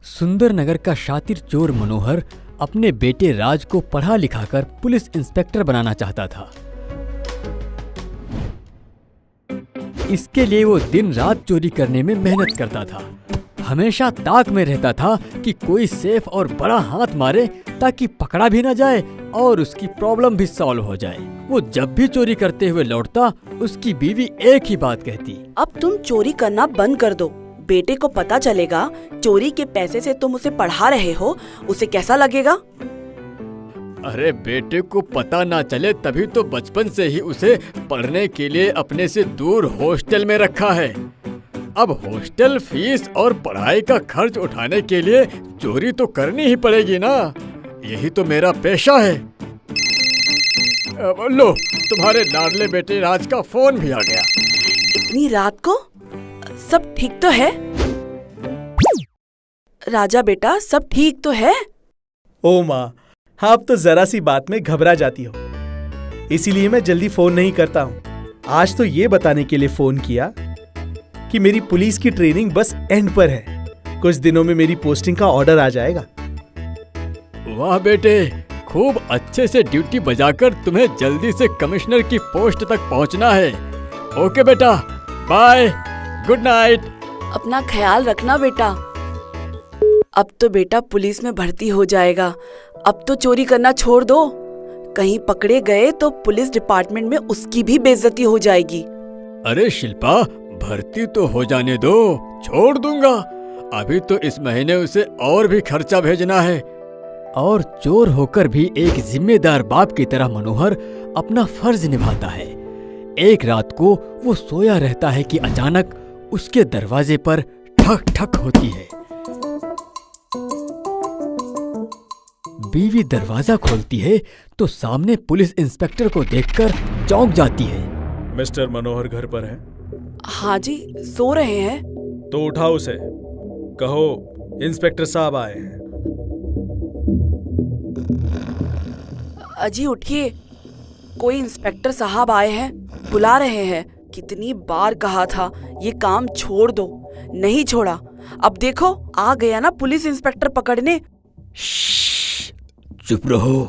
सुंदरनगर का शातिर चोर मनोहर अपने बेटे राज को पढ़ा लिखाकर पुलिस इंस्पेक्टर बनाना चाहता था। इसके लिए वो दिन रात चोरी करने में मेहनत करता था। हमेशा ताक में रहता था कि कोई सेफ और बड़ा हाथ मारे ताकि पकड़ा भी न जाए और उसकी प्रॉब्लम भी सॉल्व हो जाए। वो जब भी चोरी करते हुए लौटता, उसकी बीवी एक ही बात कहती, अब तुम चोरी करना बंद कर दो। बेटे को पता चलेगा चोरी के पैसे से तुम उसे पढ़ा रहे हो, उसे कैसा लगेगा? अरे बेटे को पता ना चले तभी तो बचपन से ही उसे पढ़ने के लिए अपने से दूर हॉस्टल में रखा है। अब हॉस्टल फीस और पढ़ाई का खर्च उठाने के लिए चोरी तो करनी ही पड़ेगी ना। यही तो मेरा पेशा है। लो, तुम्हारे लाडले बेटे राज का फोन भी आ गया। इतनी रात को? सब ठीक तो है? राजा बेटा, सब ठीक तो है? ओ माँ, आप तो जरा सी बात में घबरा जाती हो, इसीलिए मैं जल्दी फोन नहीं करता हूँ। आज तो ये बताने के लिए फोन किया कि मेरी पुलिस की ट्रेनिंग बस एंड पर है। कुछ दिनों में मेरी पोस्टिंग का ऑर्डर आ जाएगा। वाह बेटे, खूब अच्छे से ड्यूटी बजाकर तुम्हें जल्दी से कमिश्नर की पोस्ट तक पहुंचना है। ओके बेटा, बाय, गुड नाइट। अपना ख्याल रखना बेटा। अब तो बेटा पुलिस में भर्ती हो जाएगा। अब तो चोरी करना छोड़ दो। कहीं पकड़े गए तो पुलिस डिपार्टमेंट में उसकी भी बेइज्जती हो जाएगी। अरे शिल्पा, भर्ती तो हो जाने दो, छोड़ दूंगा। अभी तो इस महीने उसे और भी खर्चा भेजना है। और चोर होकर भी एक जिम्मेदार बाप की तरह मनोहर अपना फर्ज निभाता है। एक रात को वो सोया रहता है कि अचानक उसके दरवाजे पर ठक ठक होती है। बीवी दरवाजा खोलती है तो सामने पुलिस इंस्पेक्टर को देखकर चौंक जाती है। मिस्टर मनोहर घर पर है? हाँ जी, सो रहे हैं। तो उठाओ उसे, कहो इंस्पेक्टर साहब आए हैं। अजी उठिए, कोई इंस्पेक्टर साहब आए हैं, बुला रहे हैं। कितनी बार कहा था ये काम छोड़ दो, नहीं छोड़ा। अब देखो आ गया ना पुलिस इंस्पेक्टर पकड़ने। चुप रहो,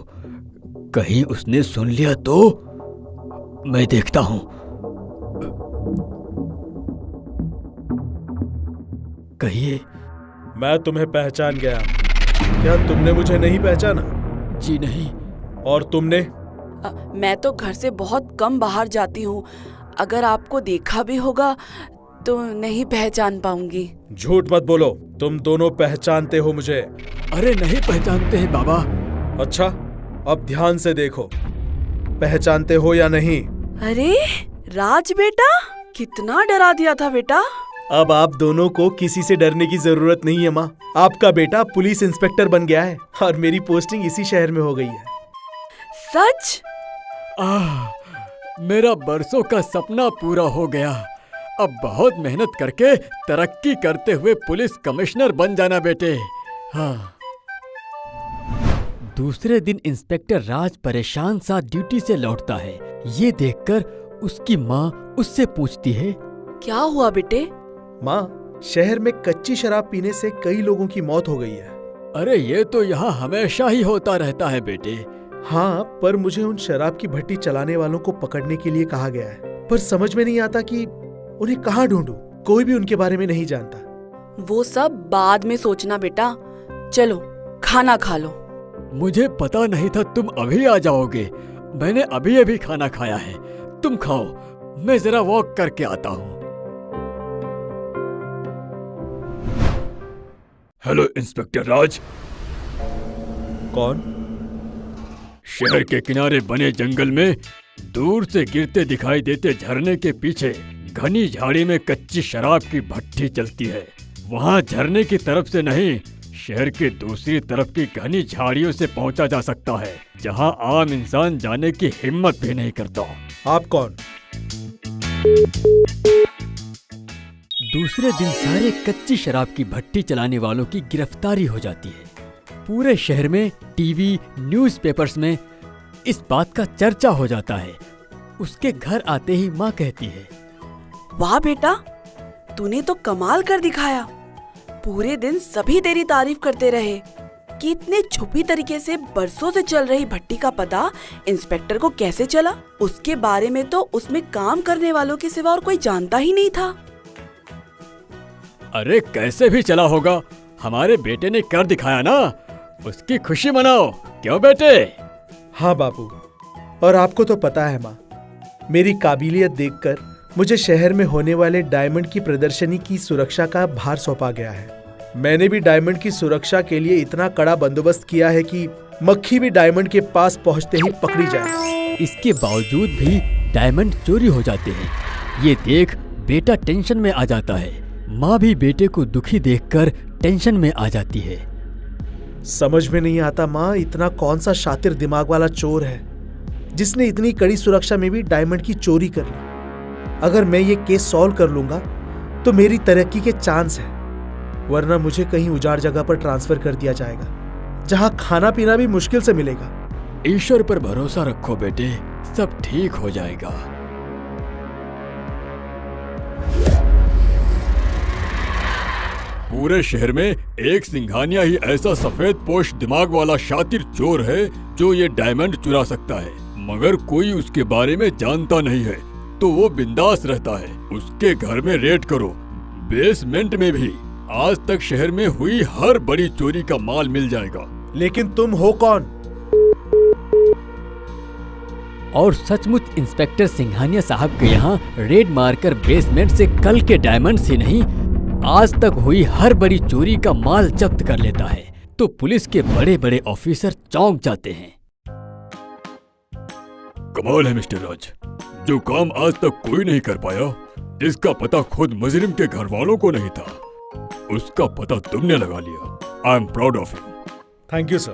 कहीं उसने सुन लिया तो। मैं देखता हूँ। कहिए। मैं तुम्हें पहचान गया। क्या तुमने मुझे नहीं पहचाना? जी नहीं। और तुमने? मैं तो घर से बहुत कम बाहर जाती हूँ। अगर आपको देखा भी होगा तो नहीं पहचान पाऊंगी। झूठ मत बोलो, तुम दोनों पहचानते हो मुझे। अरे नहीं पहचानते हैं बाबा। अच्छा, अब ध्यान से देखो, पहचानते हो या नहीं? अरे राज बेटा, कितना डरा दिया था बेटा। अब आप दोनों को किसी से डरने की जरूरत नहीं है माँ। आपका बेटा पुलिस इंस्पेक्टर बन गया है और मेरी पोस्टिंग इसी शहर में हो गई है। सच? मेरा बरसों का सपना पूरा हो गया। अब बहुत मेहनत करके तरक्की करते हुए पुलिस कमिश्नर बन जाना बेटे। हाँ। दूसरे दिन इंस्पेक्टर राज परेशान सा ड्यूटी से लौटता है। ये देखकर उसकी माँ उससे पूछती है, क्या हुआ बेटे? माँ, शहर में कच्ची शराब पीने से कई लोगों की मौत हो गई है। अरे ये तो यहाँ हमेशा ही होता रहता है बेटे। हाँ, पर मुझे उन शराब की भट्टी चलाने वालों को पकड़ने के लिए कहा गया है, पर समझ में नहीं आता कि उन्हें कहाँ ढूंढूं। कोई भी उनके बारे में नहीं जानता। वो सब बाद में सोचना बेटा। चलो खाना खा लो। मुझे पता नहीं था तुम अभी आ जाओगे। मैंने अभी अभी खाना खाया है। तुम खाओ, मैं जरा वॉक करके आता हूँ। हेलो इंस्पेक्टर राज। कौन? शहर के किनारे बने जंगल में दूर से गिरते दिखाई देते झरने के पीछे घनी झाड़ी में कच्ची शराब की भट्टी चलती है। वहाँ झरने की तरफ से नहीं, शहर के दूसरी तरफ की घनी झाड़ियों से पहुंचा जा सकता है, जहां आम इंसान जाने की हिम्मत भी नहीं करता। आप कौन? दूसरे दिन सारे कच्ची शराब की भट्टी चलाने वालों की गिरफ्तारी हो जाती है। पूरे शहर में टीवी, न्यूज़पेपर्स में इस बात का चर्चा हो जाता है। उसके घर आते ही माँ कहती है, वाह बेटा, तूने तो कमाल कर दिखाया। पूरे दिन सभी तेरी तारीफ करते रहे कि इतने छुपी तरीके से बरसों से चल रही भट्टी का पता इंस्पेक्टर को कैसे चला। उसके बारे में तो उसमें काम करने वालों के सिवा और कोई जानता ही नहीं था। अरे कैसे भी चला होगा, हमारे बेटे ने कर दिखाया ना, उसकी खुशी मनाओ। क्यों बेटे? हाँ बापू, और आपको तो पता है माँ, मेरी काबिलियत देखकर मुझे शहर में होने वाले डायमंड की प्रदर्शनी की सुरक्षा का भार सौंपा गया है। मैंने भी डायमंड की सुरक्षा के लिए इतना कड़ा बंदोबस्त किया है कि मक्खी भी डायमंड के पास पहुंचते ही पकड़ी जाए। इसके बावजूद भी डायमंड चोरी हो जाते हैं। ये देख बेटा टेंशन में आ जाता है। माँ भी बेटे को दुखी देखकर टेंशन में आ जाती है। समझ में नहीं आता माँ, इतना कौन सा शातिर दिमाग वाला चोर है जिसने इतनी कड़ी सुरक्षा में भी डायमंड की चोरी कर ली। अगर मैं ये केस सॉल्व कर लूंगा तो मेरी तरक्की के चांस है, वरना मुझे कहीं उजाड़ जगह पर ट्रांसफर कर दिया जाएगा जहां खाना पीना भी मुश्किल से मिलेगा। ईश्वर पर भरोसा रखो बेटे, सब ठीक हो जाएगा। पूरे शहर में एक सिंघानिया ही ऐसा सफेद पोश दिमाग वाला शातिर चोर है जो ये डायमंड चुरा सकता है, मगर कोई उसके बारे में जानता नहीं है, तो वो बिंदास रहता है। उसके घर में रेड करो, बेसमेंट में भी। आज तक शहर में हुई हर बड़ी चोरी का माल मिल जाएगा। लेकिन तुम हो कौन? और सचमुच इंस्पेक्टर सिंघानिया साहब के यहाँ रेड मारकर बेसमेंट से कल के डायमंड्स ही नहीं, आज तक हुई हर बड़ी चोरी का माल जब्त कर लेता है, तो पुलिस के बड़े बड़े ऑफिसर चौंक जाते हैं। कमाल है मिस्टर राज, जो काम आज तक कोई नहीं कर पाया, जिसका पता खुद मुजरिम के घर वालों को नहीं था, उसका पता तुमने लगा लिया। I am proud of you. Thank you sir.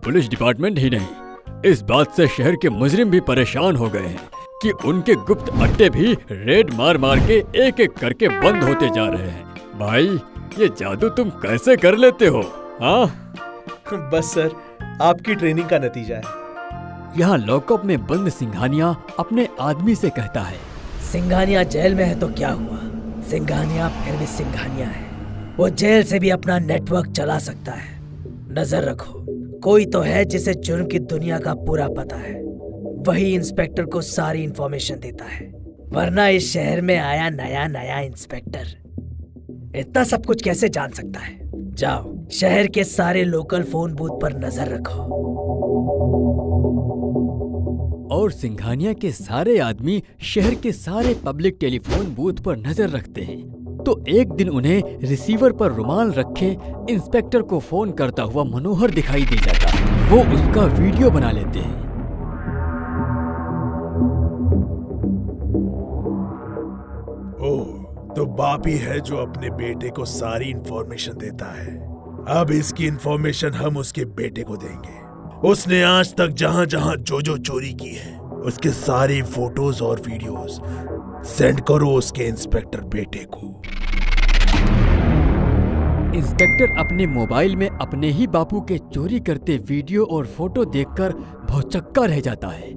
Police department ही नहीं, इस बात से शहर के मुजरिम भी परेशान हो गए हैं कि उनके गुप्त अड्डे भी रेड मार मार के एक एक करके बंद होते जा रहे हैं। भाई, ये जादू तुम कैसे कर लेते हो? हाँ बस सर, आपकी ट्रेनिंग का नतीजा है। यहाँ लॉकअप में बंद सिंघानिया अपने आदमी से कहता है, सिंघानिया जेल में है तो क्या हुआ, सिंघानिया फिर भी सिंघानिया है। वो जेल से भी अपना नेटवर्क चला सकता है। नजर रखो, कोई तो है जिसे जुर्म की दुनिया का पूरा पता है, वही इंस्पेक्टर को सारी इंफॉर्मेशन देता है। वरना इस शहर में आया नया नया इंस्पेक्टर इतना सब कुछ कैसे जान सकता है? जाओ, शहर के सारे लोकल फोन बूथ पर नजर रखो। और सिंघानिया के सारे आदमी शहर के सारे पब्लिक टेलीफोन बूथ पर नजर रखते हैं। तो एक दिन उन्हें रिसीवर पर रुमाल रखे इंस्पेक्टर को फोन करता हुआ मनोहर दिखाई दे जाता है। वो उसका वीडियो बना लेते हैं। ओह, तो बाप ही है जो अपने बेटे को सारी इंफॉर्मेशन देता है। अब इसकी इंफॉर्मेशन हम उसके बेटे को देंगे। उसने आज तक जहां जहां जो जो चोरी की है, उसके सारे फोटोज और वीडियोस सेंड करो उसके इंस्पेक्टर बेटे को। इंस्पेक्टर अपने मोबाइल में अपने ही बापू के चोरी करते वीडियो और फोटो देखकर भौचक्का रह जाता है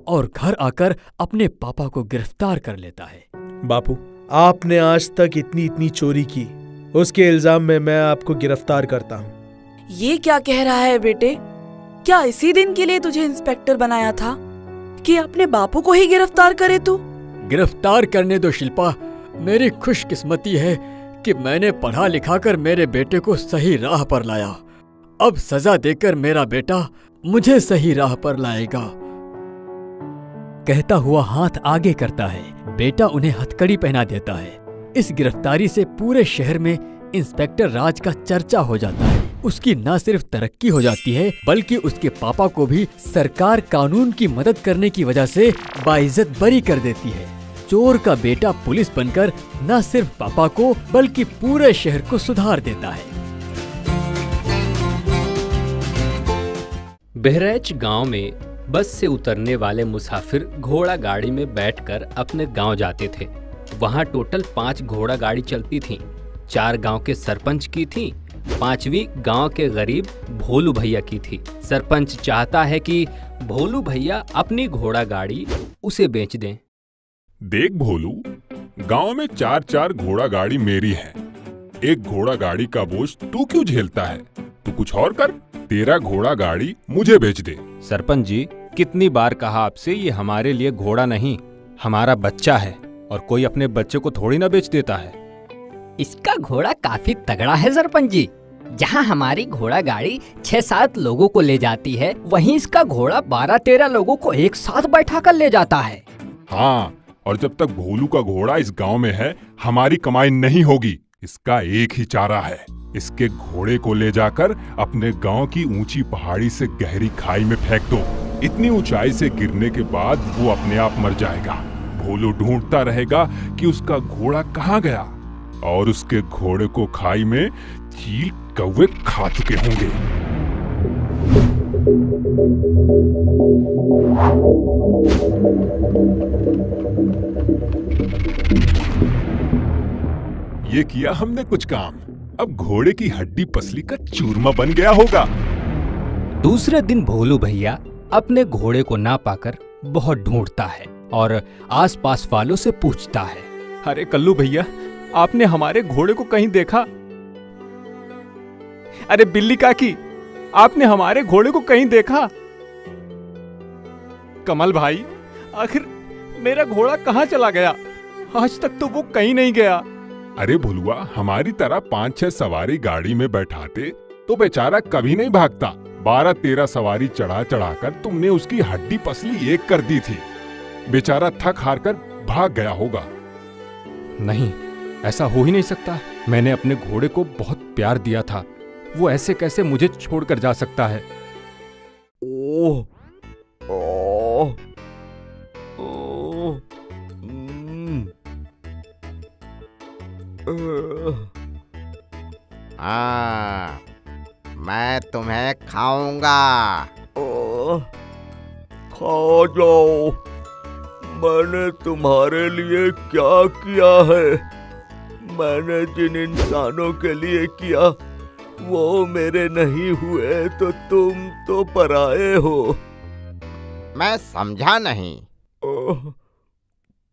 और घर आकर अपने पापा को गिरफ्तार कर लेता है। बापू, आपने आज तक इतनी इतनी चोरी की, उसके इल्जाम में मैं आपको गिरफ्तार करता हूँ। ये क्या कह रहा है बेटे? क्या इसी दिन के लिए तुझे इंस्पेक्टर बनाया था कि अपने बापू को ही गिरफ्तार करे तू? गिरफ्तार करने दो शिल्पा, मेरी खुशकिस्मती है कि मैंने पढ़ा लिखा कर मेरे बेटे को सही राह पर लाया। अब सजा देकर मेरा बेटा मुझे सही राह पर लाएगा। कहता हुआ हाथ आगे करता है। बेटा उन्हें हथकड़ी पहना देता है। इस गिरफ्तारी से पूरे शहर में इंस्पेक्टर राज का चर्चा हो जाता है। उसकी न सिर्फ तरक्की हो जाती है, बल्कि उसके पापा को भी सरकार कानून की मदद करने की वजह से बाइज्जत बरी कर देती है। चोर का बेटा पुलिस बनकर न सिर्फ पापा को बल्कि पूरे शहर को सुधार देता है। बहरैच गांव में बस से उतरने वाले मुसाफिर घोड़ा गाड़ी में बैठकर अपने गांव जाते थे। वहां टोटल 5 घोड़ा गाड़ी चलती थीं। 4 गांव के सरपंच की थी, 5वीं गांव के गरीब भोलू भैया की थी। सरपंच चाहता है कि भोलू भैया अपनी घोड़ा गाड़ी उसे बेच दें। देख भोलू, गांव में 4 घोड़ा गाड़ी मेरी है। एक घोड़ा गाड़ी का बोझ तू क्यों झेलता है? तू कुछ और कर, तेरा घोड़ा गाड़ी मुझे बेच दे। सरपंच जी, कितनी बार कहा आपसे, ये हमारे लिए घोड़ा नहीं, हमारा बच्चा है, और कोई अपने बच्चे को थोड़ी ना बेच देता है। इसका घोड़ा काफी तगड़ा है सरपंच जी। जहाँ हमारी घोड़ा गाड़ी 6-7 लोगों को ले जाती है, वहीं इसका घोड़ा 12-13 लोगों को एक साथ बैठा कर ले जाता है। हाँ, और जब तक भोलू का घोड़ा इस गांव में है, हमारी कमाई नहीं होगी। इसका एक ही चारा है, इसके घोड़े को ले जाकर अपने गांव की ऊंची पहाड़ी से गहरी खाई में फेंक दो। इतनी ऊंचाई से गिरने के बाद वो अपने आप मर जाएगा। भोलू ढूंढता रहेगा कि उसका घोड़ा कहाँ गया, और उसके घोड़े को खाई में चील कौवे खा चुके होंगे। ये किया हमने कुछ काम, अब घोड़े की हड्डी पसली का चूरमा बन गया होगा। दूसरे दिन भोलू भैया अपने घोड़े को ना पाकर बहुत ढूंढता है और आसपास वालों से पूछता है, अरे कल्लू भैया, आपने हमारे घोड़े को कहीं देखा? अरे बिल्ली काकी, आपने हमारे घोड़े को कहीं देखा? कमल भाई, आखिर मेरा घोड़ा कहाँ चला गया? आज तक तो वो कहीं नहीं गया। अरे भोलुआ, हमारी तरह 5-6 सवारी गाड़ी में बैठाते तो बेचारा कभी नहीं भागता। 12-13 सवारी चढ़ा चढ़ाकर तुमने उसकी हड्डी पसली एक कर दी थी। बेचारा थक हार कर भाग गया होगा। नहीं, ऐसा हो ही नहीं सकता। मैंने अपने घोड़े को बहुत प्यार दिया था, वो ऐसे कैसे मुझे छोड़कर जा सकता है? ओह, ओह, ओह, हाँ, मैं तुम्हें खाऊंगा। खा जाओ। मैंने तुम्हारे लिए क्या किया है? मैंने जिन इंसानों के लिए किया वो मेरे नहीं हुए, तो तुम तो पराये हो। मैं समझा नहीं।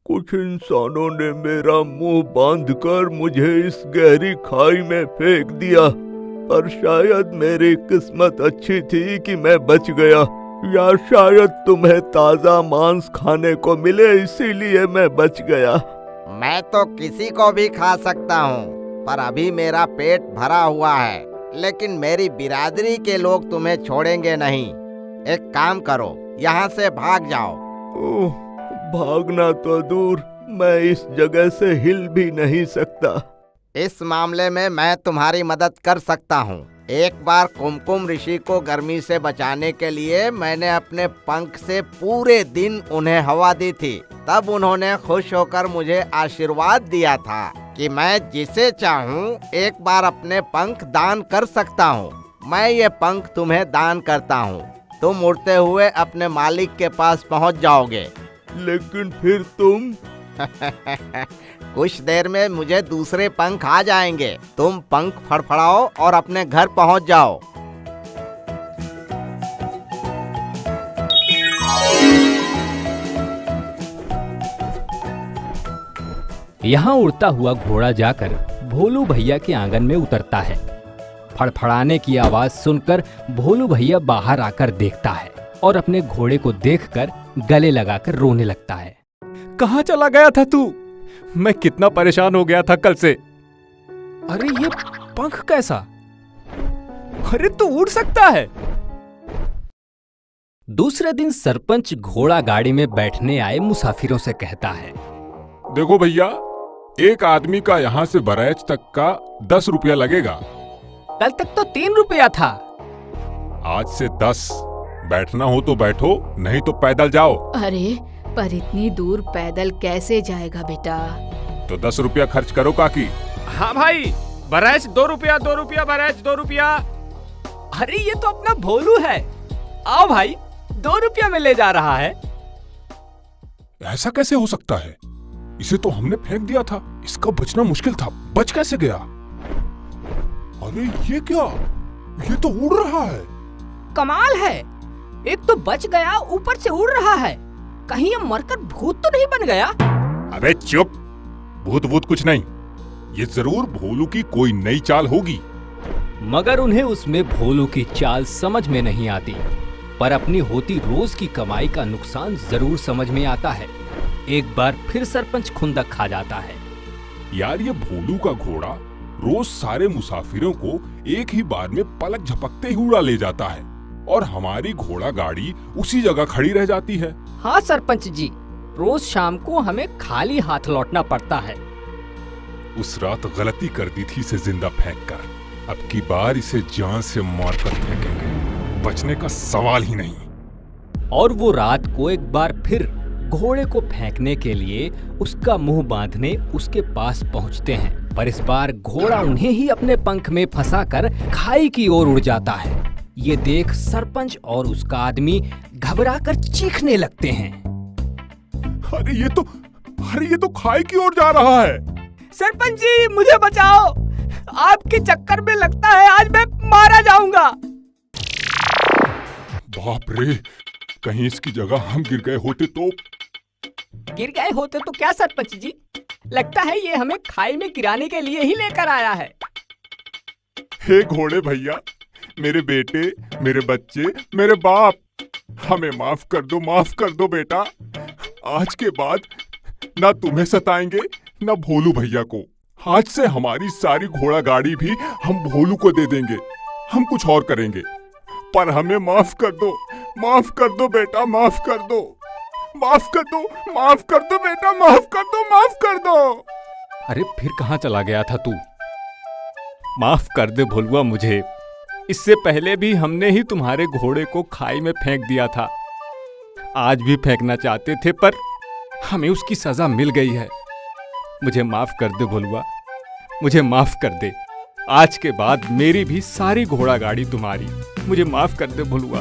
कुछ इंसानों ने मेरा मुंह बांधकर मुझे इस गहरी खाई में फेंक दिया, पर शायद मेरी किस्मत अच्छी थी कि मैं बच गया, या शायद तुम्हें ताजा मांस खाने को मिले इसीलिए मैं बच गया। मैं तो किसी को भी खा सकता हूँ, पर अभी मेरा पेट भरा हुआ है। लेकिन मेरी बिरादरी के लोग तुम्हें छोड़ेंगे नहीं। एक काम करो, यहाँ से भाग जाओ। ओह, भागना तो दूर, मैं इस जगह से हिल भी नहीं सकता। इस मामले में मैं तुम्हारी मदद कर सकता हूँ। एक बार कुमकुम ऋषि को गर्मी से बचाने के लिए मैंने अपने पंख से पूरे दिन उन्हें हवा दी थी। तब उन्होंने खुश होकर मुझे आशीर्वाद दिया था कि मैं जिसे चाहूँ एक बार अपने पंख दान कर सकता हूँ। मैं ये पंख तुम्हें दान करता हूँ। तुम उड़ते हुए अपने मालिक के पास पहुँच जाओगे। लेकिन फिर तुम? कुछ देर में मुझे दूसरे पंख आ जाएंगे। तुम पंख फड़फड़ाओ और अपने घर पहुंच जाओ। यहाँ उड़ता हुआ घोड़ा जाकर भोलू भैया के आंगन में उतरता है। फड़फड़ाने की आवाज सुनकर भोलू भैया बाहर आकर देखता है और अपने घोड़े को देखकर गले लगाकर रोने लगता है। कहाँ चला गया था तू? मैं कितना परेशान हो गया था कल से। अरे ये पंख कैसा? अरे तू उड़ सकता है। दूसरे दिन सरपंच घोड़ा गाड़ी में बैठने आए मुसाफिरों से कहता है, देखो भैया, एक आदमी का यहाँ से बरैच तक का 10 रुपया लगेगा। कल तक तो 3 रुपया था। आज से 10। बैठना हो तो बैठो, नहीं तो पैदल जाओ। अरे पर इतनी दूर पैदल कैसे जाएगा बेटा? तो 10 रुपया खर्च करो काकी। हाँ भाई, बरैच 2 रुपया, 2 रुपया, बरैच 2 रुपया। अरे ये तो अपना भोलू है। आओ भाई, 2 रुपया में ले जा रहा है। ऐसा कैसे हो सकता है? इसे तो हमने फेंक दिया था। इसका बचना मुश्किल था। बच कैसे गया? अरे ये क्या? ये तो उड़ रहा है। कमाल है, एक तो बच गया, ऊपर से उड़ रहा है। कहीं ये मरकर भूत तो नहीं बन गया? अबे चुप, भूत भूत कुछ नहीं। ये जरूर भोलू की कोई नई चाल होगी। मगर उन्हें उसमें भोलू की चाल समझ में नहीं आती, पर अपनी होती रोज की कमाई का नुकसान जरूर समझ में आता है। एक बार फिर सरपंच खुंदक खा जाता है। यार ये भोलू का घोड़ा रोज सारे मुसाफिरों को एक ही बार में पलक झपकते ही उड़ा ले जाता है और हमारी घोड़ा गाड़ी उसी जगह खड़ी रह जाती है। हाँ सरपंच जी, रोज शाम को हमें खाली हाथ लौटना पड़ता है। उस रात गलती कर दी थी इसे जिंदा फेंककर, अब की बार इसे जान से मारकर फेंकेंगे, बचने का सवाल ही नहीं। और वो रात को एक बार फिर घोड़े को फेंकने के लिए उसका मुंह बांधने उसके पास पहुंचते हैं, पर इस बार घोड़ा उन्हें ही अपने पंख में फंसाकर खाई की ओर उड़ जाता है। ये देख सरपंच और उसका आदमी घबराकर चीखने लगते हैं। अरे ये तो खाई की ओर जा रहा है। सरपंच जी मुझे बचाओ, आपके चक्कर में लगता है आज मैं मारा जाऊंगा। बाप रे, कहीं इसकी जगह हम गिर गए होते तो। गिर गए होते तो क्या सरपंच जी, लगता है ये हमें खाई में गिराने के लिए ही लेकर आया है। हे घोड़े भैया, मेरे बेटे, मेरे बच्चे, मेरे बाप, हमें माफ कर दो बेटा। आज के बाद ना तुम्हें सताएंगे ना भोलू भैया को। आज से हमारी सारी घोड़ा गाड़ी भी हम भोलू को दे देंगे। हम कुछ और करेंगे, पर हमें माफ कर दो बेटा, माफ कर दो बेटा, माफ कर दो। अरे फिर कहाँ चला गया था तू? माफ कर दे भोलुआ मुझे, इससे पहले भी हमने ही तुम्हारे घोड़े को खाई में फेंक दिया था। आज भी फेंकना चाहते थे पर हमें उसकी सजा मिल गई है। मुझे माफ कर दे भोलुआ, मुझे माफ कर दे। आज के बाद मेरी भी सारी घोड़ा गाड़ी तुम्हारी। मुझे माफ कर दे भोलुआ।